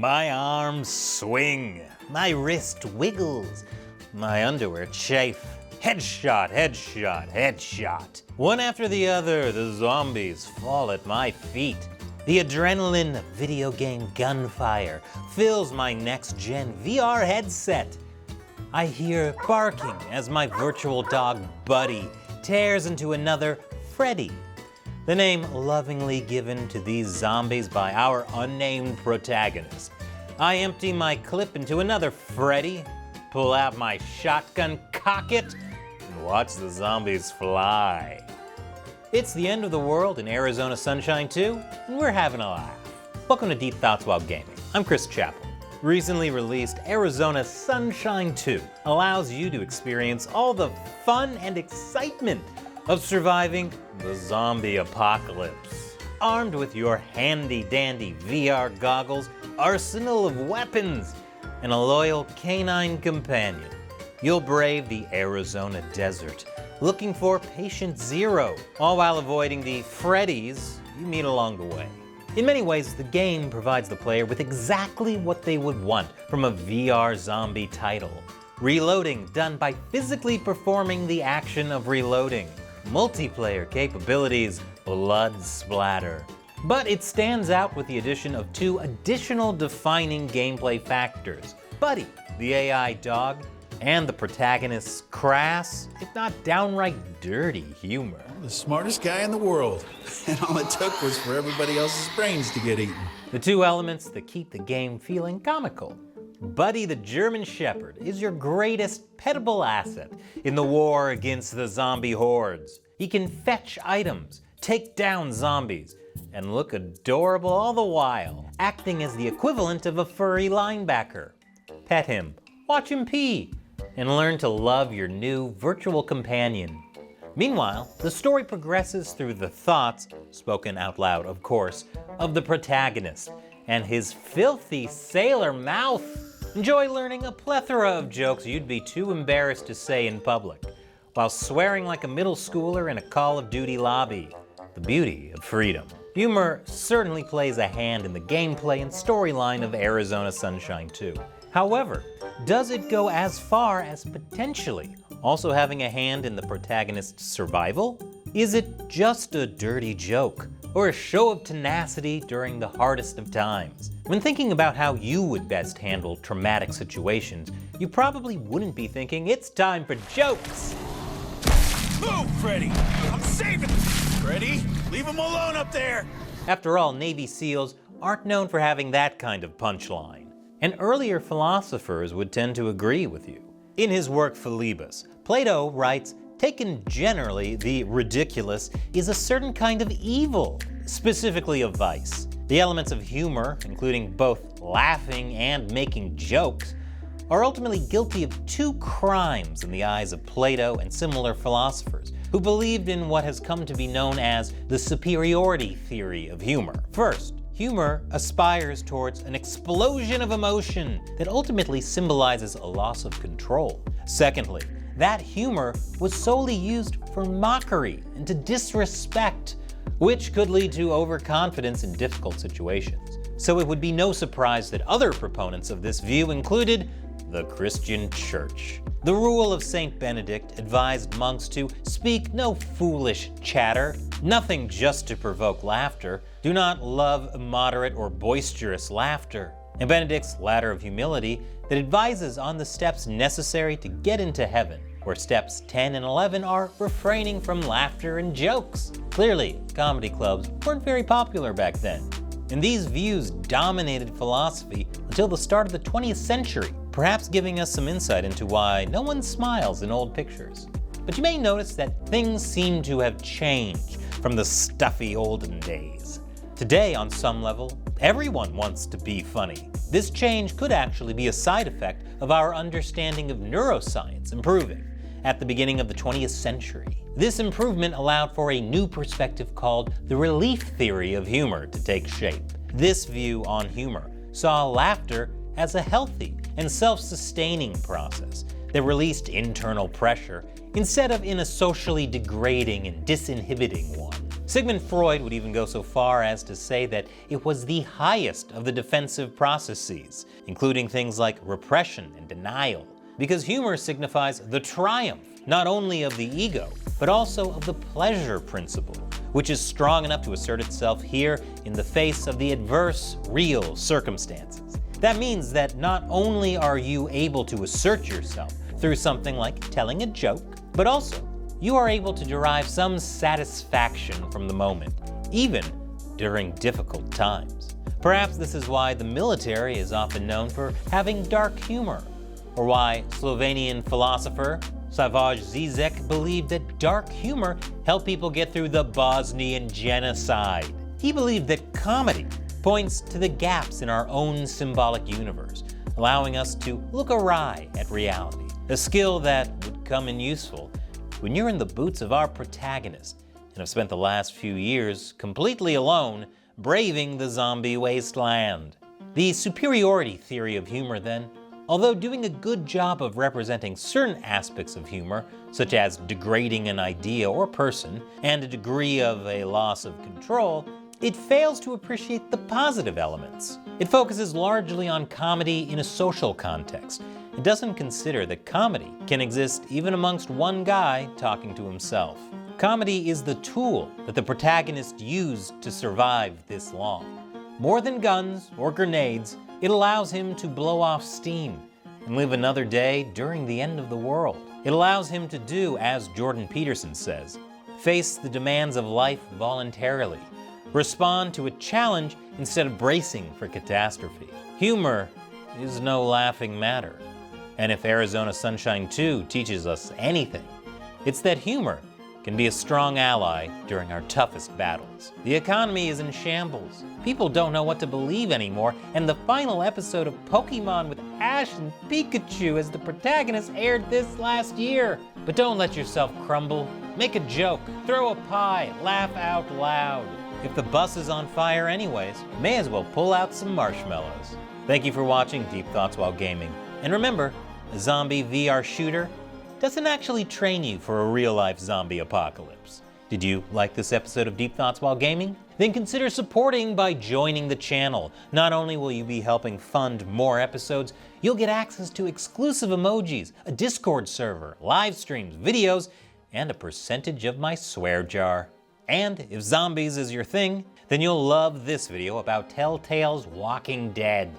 My arms swing, my wrist wiggles, my underwear chafe. Headshot, headshot, headshot. One after the other, the zombies fall at my feet. The adrenaline of video game gunfire fills my next-gen VR headset. I hear barking as my virtual dog Buddy tears into another Freddy, the name lovingly given to these zombies by our unnamed protagonist. I empty my clip into another Freddy, pull out my shotgun, cock it, and watch the zombies fly. It's the end of the world in Arizona Sunshine 2, and we're having a laugh. Welcome to Deep Thoughts While Gaming. I'm Chris Chappell. Recently released Arizona Sunshine 2 allows you to experience all the fun and excitement of surviving the zombie apocalypse. Armed with your handy-dandy VR goggles, arsenal of weapons, and a loyal canine companion, you'll brave the Arizona desert, looking for Patient Zero, all while avoiding the Freddies you meet along the way. In many ways, the game provides the player with exactly what they would want from a VR zombie title. Reloading done by physically performing the action of reloading. Multiplayer capabilities, blood splatter. But it stands out with the addition of two additional defining gameplay factors. Buddy, the AI dog, and the protagonist's crass, if not downright dirty humor. The smartest guy in the world, and all it took was for everybody else's brains to get eaten. The two elements that keep the game feeling comical. Buddy the German Shepherd is your greatest petable asset in the war against the zombie hordes. He can fetch items, take down zombies, and look adorable all the while, acting as the equivalent of a furry linebacker. Pet him, watch him pee, and learn to love your new virtual companion. Meanwhile, the story progresses through the thoughts, spoken out loud of course, of the protagonist and his filthy sailor mouth. Enjoy learning a plethora of jokes you'd be too embarrassed to say in public, while swearing like a middle schooler in a Call of Duty lobby. The beauty of freedom. Humor certainly plays a hand in the gameplay and storyline of Arizona Sunshine 2. However, does it go as far as potentially also having a hand in the protagonist's survival? Is it just a dirty joke, or a show of tenacity during the hardest of times? When thinking about how you would best handle traumatic situations, you probably wouldn't be thinking, it's time for jokes. Move, Freddy! I'm saving him! Freddy, leave him alone up there! After all, Navy SEALs aren't known for having that kind of punchline. And earlier philosophers would tend to agree with you. In his work Philebus, Plato writes, taken generally, the ridiculous is a certain kind of evil, specifically a vice. The elements of humor, including both laughing and making jokes, are ultimately guilty of two crimes in the eyes of Plato and similar philosophers who believed in what has come to be known as the superiority theory of humor. First, humor aspires towards an explosion of emotion that ultimately symbolizes a loss of control. Secondly, that humor was solely used for mockery and to disrespect, which could lead to overconfidence in difficult situations. So it would be no surprise that other proponents of this view included the Christian Church. The rule of Saint Benedict advised monks to speak no foolish chatter, nothing just to provoke laughter. Do not love immoderate or boisterous laughter. And Benedict's ladder of humility that advises on the steps necessary to get into heaven, where steps 10 and 11 are refraining from laughter and jokes. Clearly, comedy clubs weren't very popular back then. And these views dominated philosophy until the start of the 20th century, perhaps giving us some insight into why no one smiles in old pictures. But you may notice that things seem to have changed from the stuffy olden days. Today, on some level, everyone wants to be funny. This change could actually be a side effect of our understanding of neuroscience improving at the beginning of the 20th century. This improvement allowed for a new perspective called the relief theory of humor to take shape. This view on humor saw laughter as a healthy and self-sustaining process that released internal pressure instead of in a socially degrading and disinhibiting one. Sigmund Freud would even go so far as to say that it was the highest of the defensive processes, including things like repression and denial, because humor signifies the triumph not only of the ego, but also of the pleasure principle, which is strong enough to assert itself here in the face of the adverse, real circumstances. That means that not only are you able to assert yourself through something like telling a joke, but also you are able to derive some satisfaction from the moment, even during difficult times. Perhaps this is why the military is often known for having dark humor, or why Slovenian philosopher Slavoj Zizek believed that dark humor helped people get through the Bosnian genocide. He believed that comedy points to the gaps in our own symbolic universe, allowing us to look awry at reality, a skill that would come in useful when you're in the boots of our protagonist and have spent the last few years completely alone braving the zombie wasteland. The superiority theory of humor, then, although doing a good job of representing certain aspects of humor, such as degrading an idea or person and a degree of a loss of control, it fails to appreciate the positive elements. It focuses largely on comedy in a social context. It doesn't consider that comedy can exist even amongst one guy talking to himself. Comedy is the tool that the protagonist used to survive this long. More than guns or grenades, it allows him to blow off steam and live another day during the end of the world. It allows him to do, as Jordan Peterson says, face the demands of life voluntarily, respond to a challenge instead of bracing for catastrophe. Humor is no laughing matter. And if Arizona Sunshine 2 teaches us anything, it's that humor can be a strong ally during our toughest battles. The economy is in shambles. People don't know what to believe anymore, and the final episode of Pokemon with Ash and Pikachu as the protagonist aired this last year. But don't let yourself crumble. Make a joke, throw a pie, laugh out loud. If the bus is on fire anyways, may as well pull out some marshmallows. Thank you for watching Deep Thoughts While Gaming. And remember, a zombie VR shooter doesn't actually train you for a real-life zombie apocalypse. Did you like this episode of Deep Thoughts While Gaming? Then consider supporting by joining the channel. Not only will you be helping fund more episodes, you'll get access to exclusive emojis, a Discord server, live streams, videos, and a percentage of my swear jar. And if zombies is your thing, then you'll love this video about Telltale's Walking Dead.